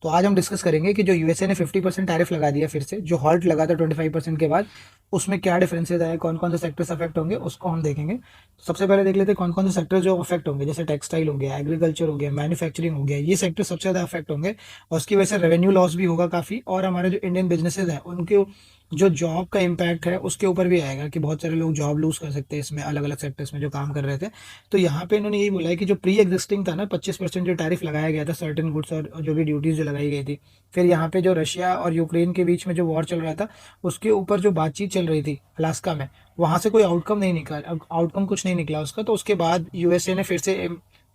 तो आज हम डिस्कस करेंगे कि जो यूएसए ने 50% टैरिफ लगा दिया फिर से, जो हॉल्ट लगा था 25% के बाद, उसमें क्या डिफरेंसेस आए, कौन कौन से सेक्टर्स अफेक्ट होंगे, उसको हम देखेंगे। तो सबसे पहले देख लेते हैं कौन कौन से सेक्टर जो अफेक्ट होंगे। जैसे टेक्सटाइल हो गया, एग्रीकल्चर हो गया, मैन्युफैक्चरिंग हो गया, ये सेक्टर सबसे ज़्यादा अफेक्ट होंगे और उसकी वजह से रेवेन्यू लॉस भी होगा काफ़ी। और हमारे जो इंडियन बिजनेसेस हैं उनके जो जॉब का इम्पैक्ट है उसके ऊपर भी आएगा कि बहुत सारे लोग जॉब लूज कर सकते हैं इसमें, अलग अलग सेक्टर्स में जो काम कर रहे थे। तो यहाँ पे इन्होंने यही बोला है कि जो प्री एग्जिस्टिंग था ना, 25% जो टैरिफ लगाया गया था सर्टेन गुड्स और जो भी ड्यूटीज जो लगाई गई थी, फिर यहाँ पे जो रशिया और यूक्रेन के बीच में जो वॉर चल रहा था उसके ऊपर जो बातचीत चल रही थी अलास्का में, वहां से कोई आउटकम नहीं निकला, आउटकम कुछ नहीं निकला उसका। तो उसके बाद यूएसए ने फिर से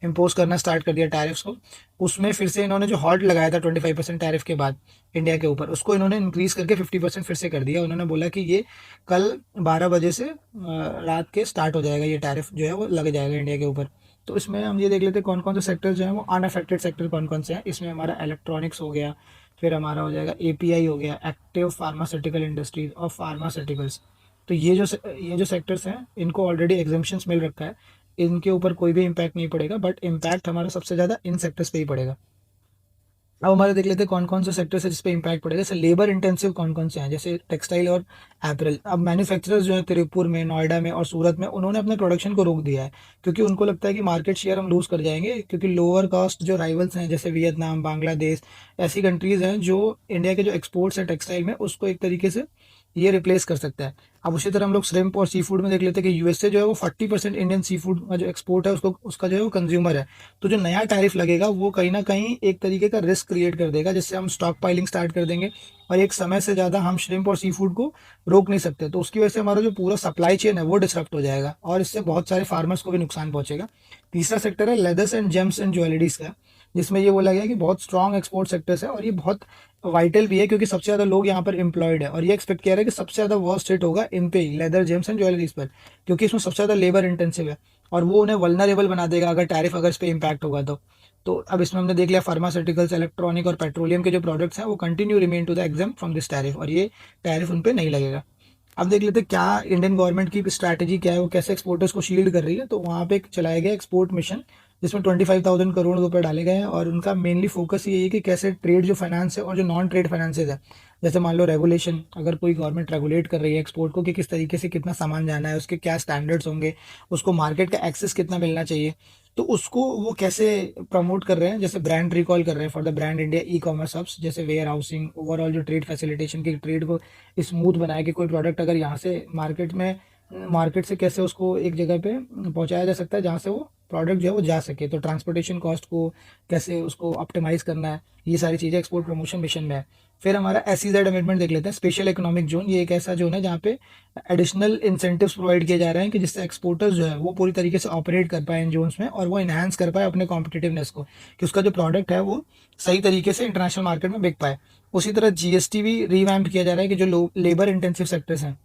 इम्पोज करना स्टार्ट कर दिया टैरिफ्स को। उसमें फिर से इन्होंने जो हॉल्ट लगाया था 25% टैरिफ के बाद इंडिया के ऊपर, उसको इन्होंने इंक्रीज करके 50% फिर से कर दिया। उन्होंने बोला कि ये कल 12 बजे से रात के स्टार्ट हो जाएगा, ये टैरिफ जो है वो लग जाएगा इंडिया के ऊपर। तो इसमें हम ये देख लेते हैं कौन कौन से सेक्टर जो है वो अनअफेक्टेड सेक्टर कौन कौन से हैं। इसमें हमारा इलेक्ट्रॉनिक्स हो गया, फिर हमारा हो जाएगा एपीआई हो गया, एक्टिव फार्मास्यूटिकल इंडस्ट्रीज और फार्मास्यूटिकल्स। तो ये जो सेक्टर्स हैं इनको ऑलरेडी एग्जेम्पशंस मिल रखा है, इनके ऊपर कोई भी इम्पैक्ट नहीं पड़ेगा, बट इम्पैक्ट हमारा सबसे ज़्यादा इन सेक्टर्स पे ही पड़ेगा। अब हमारे देख लेते हैं कौन कौन से सेक्टर्स है जिस पे इम्पैक्ट पड़ेगा। जैसे लेबर इंटेंसिव कौन कौन से हैं, जैसे टेक्सटाइल और एपरल। अब मैन्युफैक्चरर्स जो है तिरुपुर में, नोएडा में और सूरत में, उन्होंने अपने प्रोडक्शन को रोक दिया है क्योंकि उनको लगता है कि मार्केट शेयर हम लूज कर जाएंगे, क्योंकि लोअर कॉस्ट जो राइवल्स हैं जैसे वियतनाम, बांग्लादेश, ऐसी कंट्रीज हैं जो इंडिया के जो एक्सपोर्ट्स है टेक्सटाइल में उसको एक तरीके से ये रिप्लेस कर सकता है। अब उसी तरह हम लोग श्रिम्प और सी फूड में देख लेते हैं कि यूएसए जो है वो 40% इंडियन सी फूड का जो एक्सपोर्ट है उसको, उसका जो है वो कंज्यूमर है। तो जो नया टैरिफ लगेगा वो कहीं ना कहीं एक तरीके का रिस्क क्रिएट कर देगा, जिससे हम स्टॉक पाइलिंग स्टार्ट कर देंगे और एक समय से ज़्यादा हम श्रिम्प और सी फूड को रोक नहीं सकते। तो उसकी वजह से हमारा जो पूरा सप्लाई चेन है वो डिसरप्ट हो जाएगा और इससे बहुत सारे फार्मर्स को भी नुकसान पहुंचेगा। तीसरा सेक्टर है leathers and James and jewelleries का, जिसमें ये बोला गया कि बहुत स्ट्रॉन्ग एक्सपोर्ट सेक्टर्स है और ये बहुत वाइटल भी है क्योंकि सबसे ज़्यादा लोग यहाँ पर एम्प्लॉयड है। और ये एक्सपेक्ट किया रहा है कि सबसे ज़्यादा वर्स्ट हिट होगा इन पे ही, लेदर जेम्स एंड ज्वेलरीज पर, क्योंकि इसमें सबसे ज़्यादा लेबर इंटेंसिव है और वो उन्हें वल्नरेबल बना देगा अगर टैरिफ अगर इस पर इम्पैक्ट होगा तो अब इसमें हमने देख लिया फार्मास्यूटिकल्स, इलेक्ट्रॉनिक और पेट्रोलियम के जो प्रोडक्ट्स हैं वो continue remain to the exempt from this tariff, और ये टैरिफ उन पर नहीं लगेगा। अब देख लेते हैं क्या इंडियन गवर्नमेंट की स्ट्रैटेजी क्या है, वो कैसे एक्सपोर्टर्स को शील्ड कर रही है। तो वहाँ पे एक चलाया गया एक्सपोर्ट मिशन जिसमें 25,000 करोड़ रुपए डाले गए हैं और उनका मेनली फोकस ये है कि कैसे ट्रेड जो फाइनेंस है और जो नॉन ट्रेड फाइनेंसेज है, जैसे मान लो रेगुलेशन, अगर कोई गवर्नमेंट रेगुलेट कर रही है एक्सपोर्ट को कि किस तरीके से कितना सामान जाना है, उसके क्या स्टैंडर्ड्स होंगे, उसको मार्केट का एक्सेस कितना मिलना चाहिए, तो उसको वो कैसे प्रमोट कर रहे हैं। जैसे ब्रांड रिकॉल कर रहे हैं for the brand India e commerce hubs, जैसे वेयर हाउसिंग, ओवरऑल जो ट्रेड फैसिलिटेशन की ट्रेड को स्मूथ बनाए कि कोई प्रोडक्ट अगर यहाँ से मार्केट से कैसे उसको एक जगह पे पहुंचाया जा सकता है जहाँ से वो प्रोडक्ट जो है वो जा सके। तो ट्रांसपोर्टेशन कॉस्ट को कैसे उसको ऑप्टिमाइज करना है, ये सारी चीज़ें एक्सपोर्ट प्रमोशन मिशन में है। फिर हमारा एसईजेड अमेंडमेंट देख लेते हैं, स्पेशल इकोनॉमिक जोन। ये एक ऐसा जोन है जहाँ पे एडिशनल इंसेंटिव्स प्रोवाइड किए जा रहे हैं कि जिससे एक्सपोर्टर्स जो है वो पूरी तरीके से ऑपरेट कर पाए इन जोन्स में और वो इन्हांस कर पाए अपने कॉम्पिटिटिवनेस को, कि उसका जो प्रोडक्ट है वो सही तरीके से इंटरनेशनल मार्केट में बिक पाए। उसी तरह जीएसटी भी रिवैम्प किया जा रहा है कि जो लेबर इंटेंसिव सेक्टर्स हैं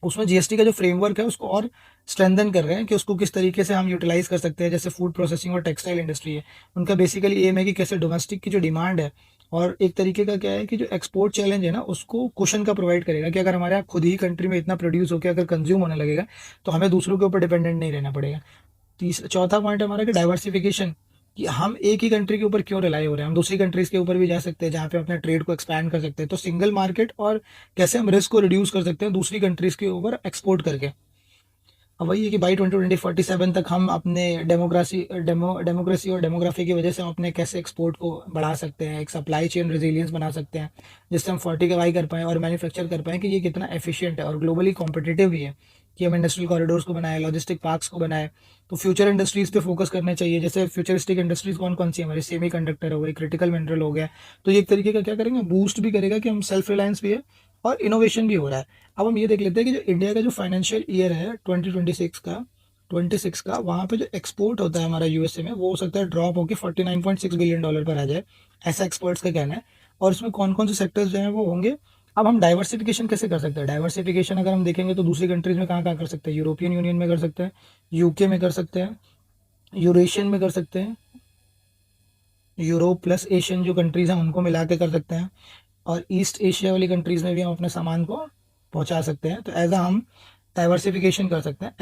उसमें जीएसटी का जो फ्रेमवर्क है उसको और स्ट्रेंथन कर रहे हैं कि उसको किस तरीके से हम यूटिलाइज कर सकते हैं। जैसे फूड प्रोसेसिंग और टेक्सटाइल इंडस्ट्री है, उनका बेसिकली एम है कि कैसे डोमेस्टिक की जो डिमांड है और एक तरीके का क्या है कि जो एक्सपोर्ट चैलेंज है ना उसको कुशन का प्रोवाइड करेगा, कि अगर हमारे यहाँ खुद ही कंट्री में इतना प्रोड्यूस होकर अगर कंज्यूम होने लगेगा तो हमें दूसरों के ऊपर डिपेंडेंट नहीं रहना पड़ेगा। तीसरा चौथा पॉइंट है हमारा कि डाइवर्सिफिकेशन, कि हम एक ही कंट्री के ऊपर क्यों रिलाई हो रहे हैं, हम दूसरी कंट्रीज के ऊपर भी जा सकते हैं जहाँ पे अपने ट्रेड को एक्सपैंड कर सकते हैं। तो सिंगल मार्केट और कैसे हम रिस्क को रिड्यूस कर सकते हैं दूसरी कंट्रीज के ऊपर एक्सपोर्ट करके। अब वही है कि बाई 2047 तक हम अपने डेमोक्रेसी और डेमोग्राफी की वजह से हम अपने कैसे एक्सपोर्ट को बढ़ा सकते हैं, एक सप्लाई चेन रेजिलियंस बना सकते हैं जिससे हम फोर्टिफाई कर पाएँ और मैन्युफैक्चर कर पाएँ कि ये कितना एफिशिएंट है और ग्लोबली कॉम्पिटिटिव भी है, कि हम इंडस्ट्रियल कॉरिडोर्स को बनाए, लॉजिस्टिक पार्क्स को बनाए। तो फ्यूचर इंडस्ट्रीज पे फोकस करने चाहिए। जैसे फ्यूचरिस्टिक इंडस्ट्रीज कौन कौन सी है हमारी, सेमी कंडक्टर हो गई, क्रिटिकल मिनरल हो गया। तो ये एक तरीके का क्या करेंगे, बूस्ट भी करेगा कि हम सेल्फ रिलायंस भी है और इनोवेशन भी हो रहा है। अब हम ये देख लेते हैं कि जो इंडिया का जो फाइनेंशियल ईयर है 2026 का वहाँ पे जो एक्सपोर्ट होता है हमारा यूएसए में वो हो सकता है ड्रॉप होकर $49.6 बिलियन पर आ जाए, ऐसा एक्सपर्ट्स का कहना है। और इसमें कौन कौन से सेक्टर्स जो हैं वो होंगे। अब हम डाइवर्सिफिकेशन कैसे कर सकते हैं, डाइवर्सिफिकेशन अगर हम देखेंगे तो दूसरी कंट्रीज में कहाँ कहाँ कर सकते हैं, यूरोपियन यूनियन में कर सकते हैं, यूके में कर सकते हैं, यूरेशियन में कर सकते हैं, यूरोप प्लस एशियन जो कंट्रीज हैं उनको मिला के कर सकते हैं, और ईस्ट एशिया वाली कंट्रीज में भी हम अपने सामान को पहुंचा सकते हैं। तो एज हम डाइवर्सिफिकेशन कर सकते हैं।